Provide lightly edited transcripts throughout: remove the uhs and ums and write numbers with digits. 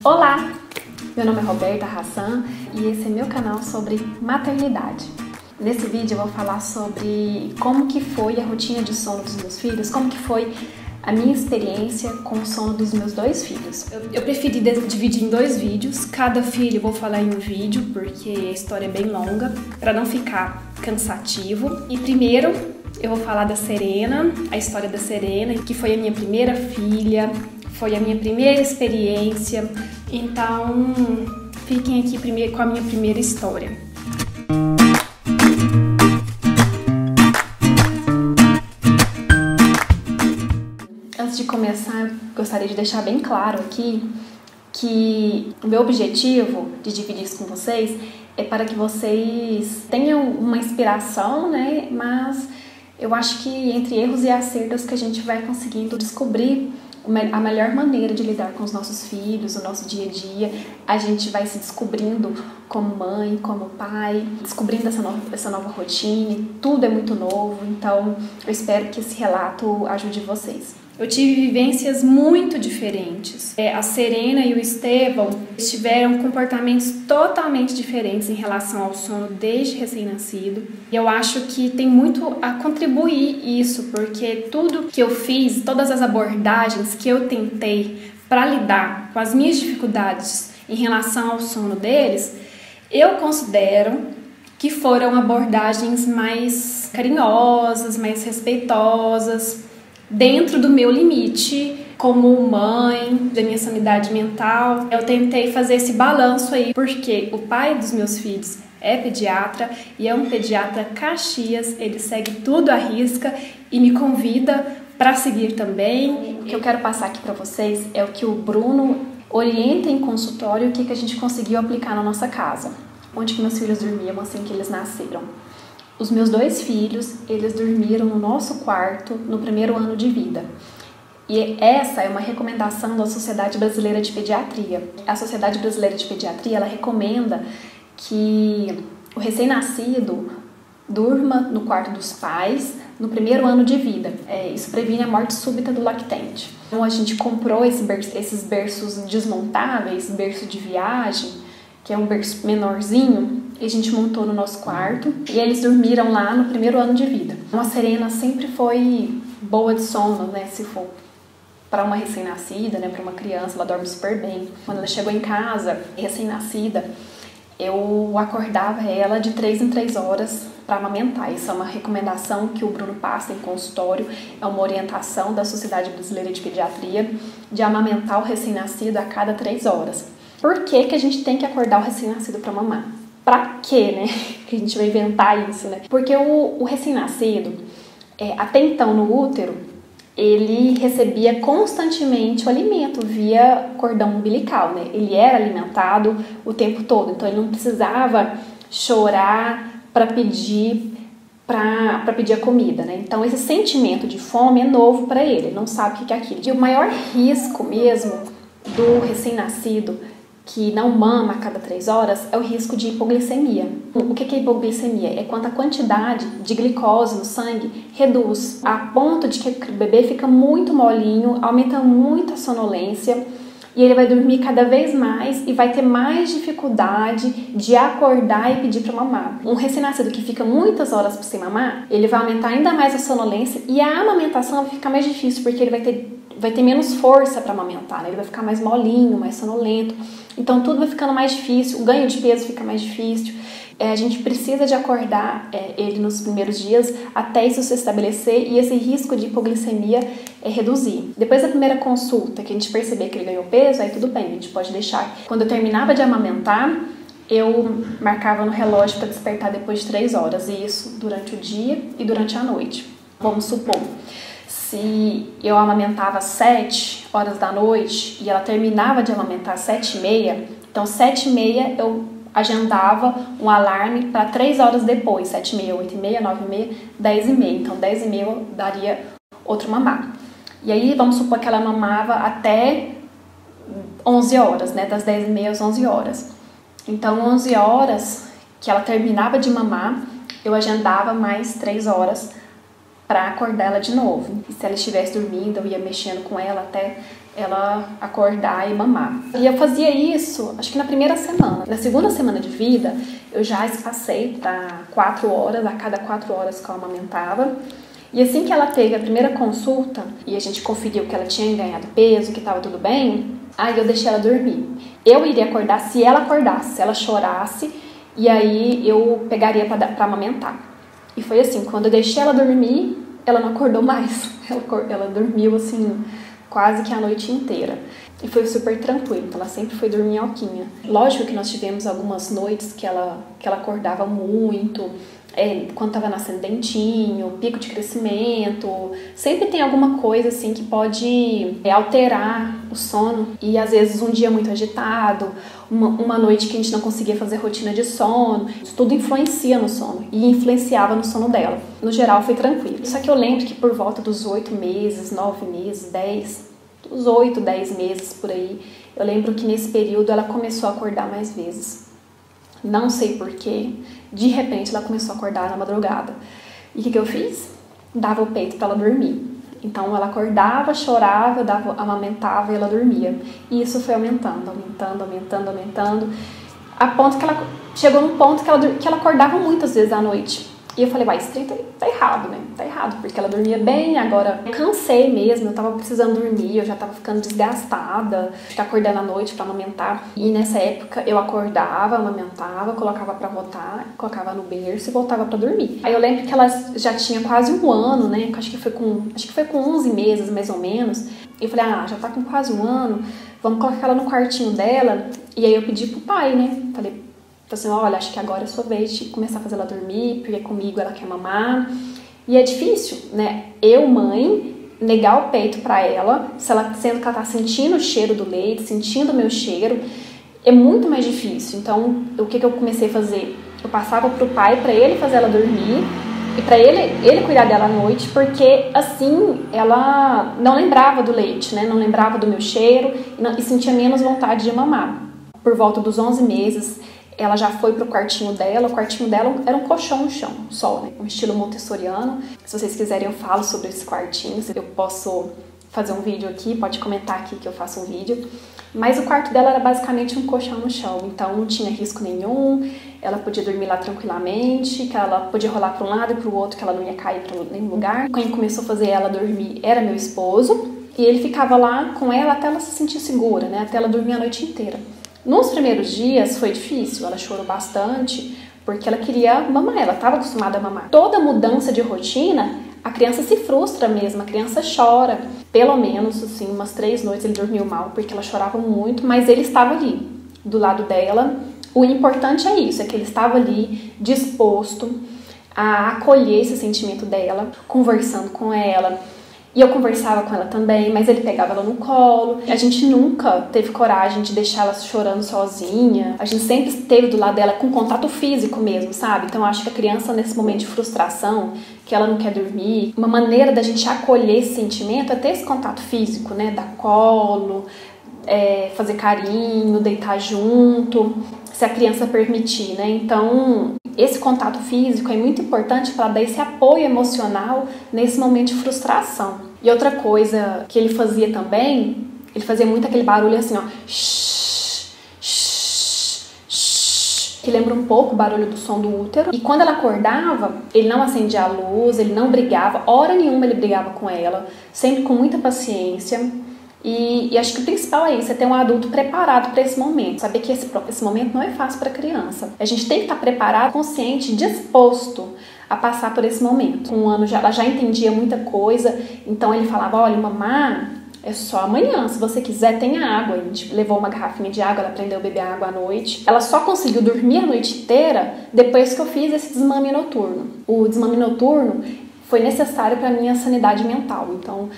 Olá! Meu nome é Roberta Hassan e esse é meu canal sobre maternidade. Nesse vídeo eu vou falar sobre como que foi a rotina de sono dos meus filhos, como que foi a minha experiência com o sono dos meus dois filhos. Eu preferi dividir em dois vídeos, cada filho eu vou falar em um vídeo, porque a história é bem longa, para não ficar cansativo. E primeiro eu vou falar da Serena, a história da Serena, que foi a minha primeira filha, foi a minha primeira experiência, então fiquem aqui primeiro com a minha primeira história. Antes de começar, eu gostaria de deixar bem claro aqui que o meu objetivo de dividir isso com vocês é para que vocês tenham uma inspiração, né? Mas eu acho que entre erros e acertos que a gente vai conseguindo descobrir a melhor maneira de lidar com os nossos filhos, o nosso dia a dia. A gente vai se descobrindo como mãe, como pai, descobrindo essa nova rotina. Tudo é muito novo, então eu espero que esse relato ajude vocês. Eu tive vivências muito diferentes. A Serena e o Estevão tiveram comportamentos totalmente diferentes em relação ao sono desde recém-nascido. E eu acho que tem muito a contribuir isso, porque tudo que eu fiz, todas as abordagens que eu tentei para lidar com as minhas dificuldades em relação ao sono deles, eu considero que foram abordagens mais carinhosas, mais respeitosas, dentro do meu limite, como mãe, da minha sanidade mental. Eu tentei fazer esse balanço aí, porque o pai dos meus filhos é pediatra e é um pediatra Caxias, ele segue tudo à risca e me convida para seguir também. O que eu quero passar aqui para vocês é o que o Bruno orienta em consultório, o que a gente conseguiu aplicar na nossa casa, onde que meus filhos dormiam assim que eles nasceram. Os meus dois filhos, eles dormiram no nosso quarto no primeiro ano de vida. E essa é uma recomendação da Sociedade Brasileira de Pediatria. A Sociedade Brasileira de Pediatria, ela recomenda que o recém-nascido durma no quarto dos pais no primeiro ano de vida. Isso previne a morte súbita do lactente. Então a gente comprou esses berços desmontáveis, berço de viagem, que é um berço menorzinho, e a gente montou no nosso quarto e eles dormiram lá no primeiro ano de vida. Então a Serena sempre foi boa de sono, né? Se for para uma recém-nascida, né? Para uma criança, ela dorme super bem. Quando ela chegou em casa, recém-nascida, eu acordava ela de 3 em 3 horas para amamentar. Isso é uma recomendação que o Bruno passa em consultório, é uma orientação da Sociedade Brasileira de Pediatria de amamentar o recém-nascido a cada 3 horas. Por que a gente tem que acordar o recém-nascido para mamar? Pra quê, né? Que a gente vai inventar isso, né? Porque o recém-nascido, até então no útero, ele recebia constantemente o alimento via cordão umbilical, né? Ele era alimentado o tempo todo, então ele não precisava chorar para pedir a comida, né? Então esse sentimento de fome é novo para ele não sabe o que é aquilo. E o maior risco mesmo do recém-nascido que não mama a cada 3 horas é o risco de hipoglicemia. O que é hipoglicemia? É quando a quantidade de glicose no sangue reduz a ponto de que o bebê fica muito molinho, aumenta muito a sonolência e ele vai dormir cada vez mais e vai ter mais dificuldade de acordar e pedir para mamar. Um recém-nascido que fica muitas horas sem mamar, ele vai aumentar ainda mais a sonolência e a amamentação vai ficar mais difícil porque ele vai ter menos força para amamentar, né? Ele vai ficar mais molinho, mais sonolento. Então tudo vai ficando mais difícil, o ganho de peso fica mais difícil. A gente precisa de acordar ele nos primeiros dias até isso se estabelecer e esse risco de hipoglicemia reduzir. Depois da primeira consulta, que a gente perceber que ele ganhou peso, aí tudo bem, a gente pode deixar. Quando eu terminava de amamentar, eu marcava no relógio para despertar depois de 3 horas, e isso durante o dia e durante a noite. Vamos supor, se eu amamentava às 7 horas da noite e ela terminava de amamentar às 7h30, então 7h30 eu agendava um alarme para 3 horas depois, 7h30, 8h30, 9h30, 10h30. Então 10h30 eu daria outro mamar. E aí vamos supor que ela mamava até 11 horas, né? Das 10h30 às 11 horas. Então 11 horas que ela terminava de mamar, eu agendava mais 3 horas para acordar ela de novo. E se ela estivesse dormindo, eu ia mexendo com ela até ela acordar e mamar. E eu fazia isso, acho que na primeira semana. Na segunda semana de vida, eu já passei para 4 horas, a cada 4 horas que eu amamentava. E assim que ela teve a primeira consulta e a gente conferiu que ela tinha ganhado peso, que estava tudo bem, aí eu deixei ela dormir. Eu iria acordar se ela acordasse, se ela chorasse, e aí eu pegaria para amamentar. E foi assim, quando eu deixei ela dormir, ela não acordou mais. Ela dormiu assim quase que a noite inteira. E foi super tranquilo, ela sempre foi dormir alquinha. Lógico que nós tivemos algumas noites que ela acordava muito, quando estava nascendo dentinho, pico de crescimento. Sempre tem alguma coisa assim que pode alterar o sono. E às vezes um dia muito agitado, uma noite que a gente não conseguia fazer rotina de sono. Isso tudo influencia no sono e influenciava no sono dela. No geral foi tranquilo. Só que eu lembro que por volta dos 8 meses, 9 meses, 10, uns 8, 10 meses por aí, eu lembro que nesse período ela começou a acordar mais vezes. Não sei porquê, de repente ela começou a acordar na madrugada. E o que eu fiz? Dava o peito para ela dormir. Então ela acordava, chorava, amamentava e ela dormia. E isso foi aumentando, a ponto que ela chegou num ponto que ela acordava muitas vezes à noite. E eu falei, esse trem tá errado, né? Tá errado, porque ela dormia bem, agora eu cansei mesmo, eu tava precisando dormir, eu já tava ficando desgastada, ficar acordando à noite pra amamentar. E nessa época eu acordava, amamentava, colocava pra rotar, colocava no berço e voltava pra dormir. Aí eu lembro que ela já tinha quase um ano, né? Acho que foi com 11 meses, mais ou menos. E eu falei, já tá com quase um ano, vamos colocar ela no quartinho dela. E aí eu pedi pro pai, né? Falei assim, olha, acho que agora é a sua vez de começar a fazer ela dormir, porque comigo ela quer mamar. E é difícil, né? Eu, mãe, negar o peito pra ela, sendo que ela tá sentindo o cheiro do leite, sentindo o meu cheiro, é muito mais difícil. Então, o que eu comecei a fazer? Eu passava pro pai pra ele fazer ela dormir e pra ele cuidar dela à noite, porque assim ela não lembrava do leite, né? Não lembrava do meu cheiro e sentia menos vontade de mamar. Por volta dos 11 meses, ela já foi pro quartinho dela. O quartinho dela era um colchão no chão, só, né? Um estilo montessoriano. Se vocês quiserem eu falo sobre esse quartinho, eu posso fazer um vídeo aqui, pode comentar aqui que eu faço um vídeo. Mas o quarto dela era basicamente um colchão no chão, então não tinha risco nenhum, ela podia dormir lá tranquilamente, que ela podia rolar para um lado e para o outro, que ela não ia cair para nenhum lugar. Quem começou a fazer ela dormir era meu esposo, e ele ficava lá com ela até ela se sentir segura, né? Até ela dormir a noite inteira. Nos primeiros dias foi difícil, ela chorou bastante, porque ela queria mamar, ela estava acostumada a mamar. Toda mudança de rotina, a criança se frustra mesmo, a criança chora. Pelo menos, assim, umas 3 noites ele dormiu mal, porque ela chorava muito, mas ele estava ali, do lado dela. O importante é isso, é que ele estava ali, disposto a acolher esse sentimento dela, conversando com ela. E eu conversava com ela também, mas ele pegava ela no colo. A gente nunca teve coragem de deixar ela chorando sozinha. A gente sempre esteve do lado dela com contato físico mesmo, sabe? Então eu acho que a criança, nesse momento de frustração, que ela não quer dormir, uma maneira da gente acolher esse sentimento é ter esse contato físico, né? Dar colo, fazer carinho, deitar junto, se a criança permitir, né? Então, esse contato físico é muito importante para dar esse apoio emocional nesse momento de frustração. E outra coisa que ele fazia também, ele fazia muito aquele barulho assim, ó, shh, shh, shh, que lembra um pouco o barulho do som do útero. E quando ela acordava, ele não acendia a luz, ele não brigava, hora nenhuma ele brigava com ela, sempre com muita paciência. E acho que o principal é isso, é ter um adulto preparado para esse momento. Saber que esse momento não é fácil para a criança. A gente tem que estar preparado, consciente, disposto a passar por esse momento. Com 1 ano ela já entendia muita coisa, então ele falava, olha, mamar é só amanhã, se você quiser tenha água. A gente levou uma garrafinha de água, ela aprendeu a beber água à noite. Ela só conseguiu dormir a noite inteira depois que eu fiz esse desmame noturno. O desmame noturno foi necessário para a minha sanidade mental, então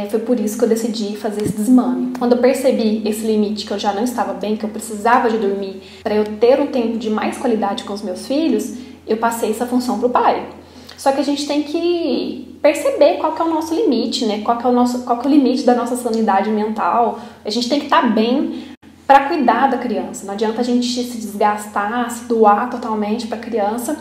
foi por isso que eu decidi fazer esse desmame. Quando eu percebi esse limite, que eu já não estava bem, que eu precisava de dormir para eu ter um tempo de mais qualidade com os meus filhos, eu passei essa função para o pai. Só que a gente tem que perceber qual que é o nosso limite, né? Qual que é o limite da nossa sanidade mental. A gente tem que estar bem para cuidar da criança. Não adianta a gente se desgastar, se doar totalmente para a criança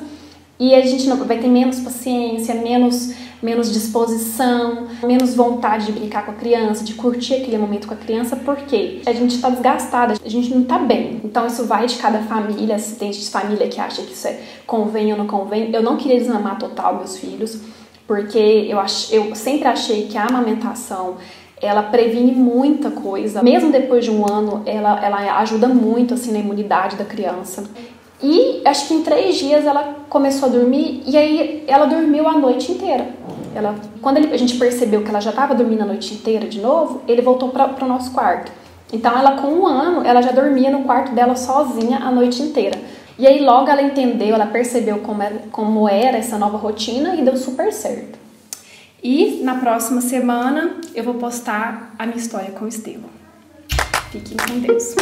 E a gente vai ter menos paciência, menos disposição, menos vontade de brincar com a criança, de curtir aquele momento com a criança, porque a gente tá desgastada, a gente não tá bem. Então isso vai de cada família, se tem família que acha que isso convém ou não convém. Eu não queria desmamar total meus filhos, porque eu sempre achei que a amamentação, ela previne muita coisa. Mesmo depois de um ano, ela ajuda muito assim, na imunidade da criança. E acho que em 3 dias ela começou a dormir e aí ela dormiu a noite inteira. Quando a gente percebeu que ela já estava dormindo a noite inteira de novo, ele voltou para o nosso quarto. Então ela com 1 ano, ela já dormia no quarto dela sozinha a noite inteira. E aí logo ela entendeu, ela percebeu como era essa nova rotina e deu super certo. E na próxima semana eu vou postar a minha história com o Estevão. Fiquem com Deus.